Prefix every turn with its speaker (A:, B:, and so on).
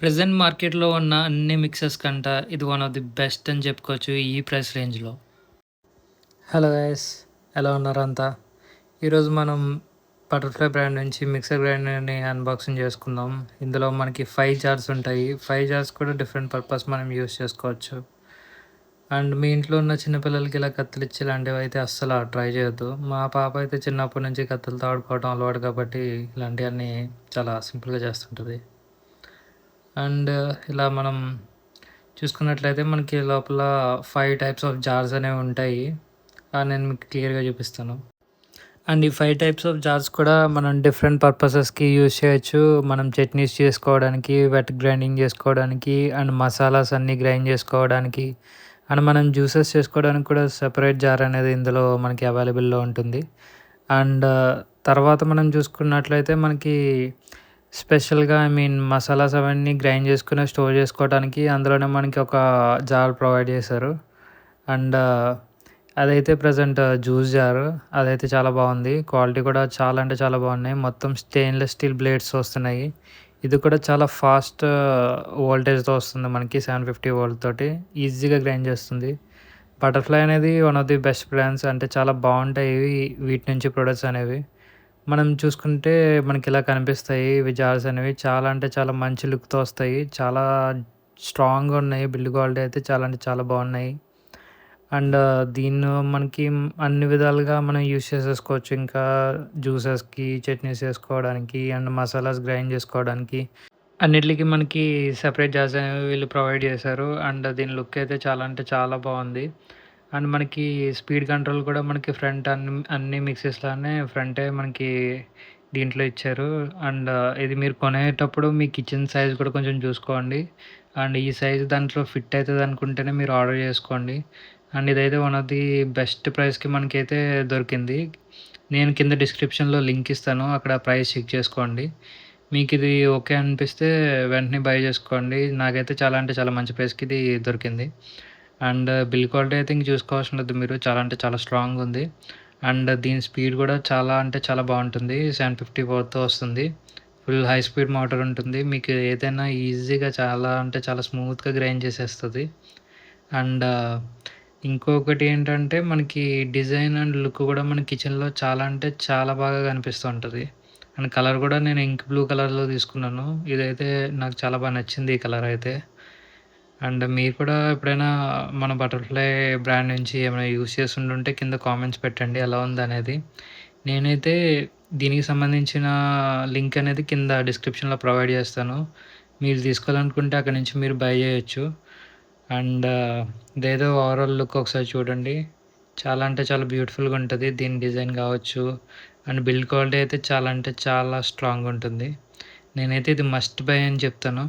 A: Present మార్కెట్‌లో ఉన్న అన్ని మిక్సర్స్ కంట ఇది వన్ ఆఫ్ ది బెస్ట్ అని చెప్పుకోవచ్చు ఈ ప్రైస్ రేంజ్‌లో. హలో గైస్, ఎలా ఉన్నారు అంతా? ఈరోజు మనం బటర్‌ఫ్లై బ్రాండ్ నుంచి మిక్సర్ గ్రైండర్‌ని అన్బాక్సింగ్ చేసుకుందాం. ఇందులో మనకి 5 జార్స్ ఉంటాయి. 5 జార్స్ కూడా డిఫరెంట్ పర్పస్ మనం యూజ్ చేసుకోవచ్చు. అండ్ మీ ఇంట్లో ఉన్న చిన్న పిల్లలకి ఇలా కత్తులిచ్చి ఇలాంటివి అయితే అస్సలు ట్రై చేయొద్దు. మా పాప అయితే చిన్నప్పటి నుంచి కత్తులతో ఆడుకోవడం అలవాటు కాబట్టి ఇలాంటివన్నీ చాలా సింపుల్‌గా చేస్తుంటది. అండ్ ఇలా మనం చూసుకున్నట్లయితే మనకి లోపల 5 టైప్స్ ఆఫ్ జార్స్ అనేవి ఉంటాయి. నేను మీకు క్లియర్‌గా చూపిస్తాను. అండ్ ఈ 5 టైప్స్ ఆఫ్ జార్స్ కూడా మనం డిఫరెంట్ పర్పసెస్‌కి యూజ్ చేయొచ్చు. మనం చట్నీస్ చేసుకోవడానికి, వెట్ గ్రైండింగ్ చేసుకోవడానికి, అండ్ మసాలాస్ అన్నీ గ్రైండ్ చేసుకోవడానికి, అండ్ మనం జ్యూసెస్ చేసుకోవడానికి కూడా సెపరేట్ జార్ అనేది ఇందులో మనకి అవైలబుల్‌లో ఉంటుంది. అండ్ తర్వాత మనం చూసుకున్నట్లయితే మనకి స్పెషల్‌గా మసాలాస్ అవన్నీ గ్రైండ్ చేసుకొని స్టోర్ చేసుకోవడానికి అందులోనే మనకి ఒక జార్ ప్రొవైడ్ చేశారు. అండ్ అదైతే ప్రెజెంట్ జ్యూస్ జారు. అదైతే చాలా బాగుంది. క్వాలిటీ కూడా చాలా అంటే చాలా బాగున్నాయి. మొత్తం స్టెయిన్‌లెస్ స్టీల్ బ్లేడ్స్ వస్తున్నాయి. ఇది కూడా చాలా ఫాస్ట్ వోల్టేజ్‌తో వస్తుంది మనకి 750 వోల్ట్ తోటి. ఈజీగా గ్రైండ్ చేస్తుంది. బటర్‌ఫ్లై అనేది one of the best brands. అంటే చాలా బాగుంటాయి వీటి నుంచి ప్రొడక్ట్స్ అనేవి. మనం చూసుకుంటే మనకిలా కనిపిస్తాయి ఇవి జార్స్ అనేవి. చాలా అంటే చాలా మంచి లుక్‌తో వస్తాయి. చాలా స్ట్రాంగ్‌గా ఉన్నాయి. బిల్డ్ క్వాలిటీ అయితే చాలా అంటే చాలా బాగున్నాయి. అండ్ దీన్ని మనకి అన్ని విధాలుగా మనం యూజ్ చేసేసుకోవచ్చు. ఇంకా జ్యూసెస్‌కి, చట్నీస్ చేసుకోవడానికి అండ్ మసాలాస్ గ్రైండ్ చేసుకోవడానికి అన్నిట్లికి మనకి సెపరేట్ జార్స్ అనేవి వీళ్ళు ప్రొవైడ్ చేశారు. అండ్ దీని లుక్ అయితే చాలా అంటే చాలా బాగుంది. అండ్ మనకి స్పీడ్ కంట్రోల్ కూడా మనకి ఫ్రంట్ అన్ని మిక్సీస్‌లానే ఫ్రంటే మనకి దీంట్లో ఇచ్చారు. అండ్ ఇది మీరు కొనేటప్పుడు మీ కిచెన్ సైజ్ కూడా కొంచెం చూసుకోండి. అండ్ ఈ సైజ్ దాంట్లో ఫిట్ అవుతది అనుకుంటేనే మీరు ఆర్డర్ చేసుకోండి. అండ్ ఇదైతే వన్ ఆఫ్ ది బెస్ట్ ప్రైస్‌కి మనకైతే దొరికింది. నేను కింద డిస్క్రిప్షన్‌లో లింక్ ఇస్తాను. అక్కడ ప్రైస్ చెక్ చేసుకోండి. మీకిది ఓకే అనిపిస్తే వెంటనే బై చేసుకోండి. నాకైతే చాలా అంటే చాలా మంచి ప్రైస్‌కి ఇది దొరికింది. అండ్ బిల్డ్ క్వాలిటీ అయితే ఇంక చూసుకోవాల్సిన లేదు మీరు. చాలా అంటే చాలా స్ట్రాంగుంది. అండ్ దీని స్పీడ్ కూడా చాలా అంటే చాలా బాగుంటుంది. 750 వాట్‌తో వస్తుంది. ఫుల్ హై స్పీడ్ మోటార్ ఉంటుంది. మీకు ఏదైనా ఈజీగా చాలా అంటే చాలా స్మూత్‌గా గ్రైండ్ చేసేస్తది. అండ్ ఇంకొకటి ఏంటంటే మనకి డిజైన్ అండ్ లుక్ కూడా మన కిచెన్‌లో చాలా అంటే చాలా బాగా కనిపిస్తూ ఉంటది. అండ్ కలర్ కూడా నేను ఇంక్ బ్లూ కలర్‌లో తీసుకున్నాను. ఇదైతే నాకు చాలా బాగా నచ్చింది ఈ కలర్ అయితే. అండ్ మీరు కూడా ఎప్పుడైనా మన బటర్‌ఫ్లై బ్రాండ్ నుంచి ఏమైనా యూజ్ చేసి ఉండుంటే కింద కామెంట్స్ పెట్టండి ఎలా ఉందనేది. నేనైతే దీనికి సంబంధించిన లింక్ అనేది కింద డిస్క్రిప్షన్‌లో ప్రొవైడ్ చేస్తాను. మీరు తీసుకోవాలనుకుంటే అక్కడి నుంచి మీరు బై చేయొచ్చు. అండ్ ఇదేదో ఓవరాల్ లుక్ ఒకసారి చూడండి. చాలా అంటే చాలా బ్యూటిఫుల్‌గా ఉంటది. దీని డిజైన్ కావచ్చు అండ్ బిల్డ్ క్వాలిటీ అయితే చాలా అంటే చాలా స్ట్రాంగ్‌గా ఉంటుంది. నేనైతే ఇది మస్ట్ బై అని చెప్తాను.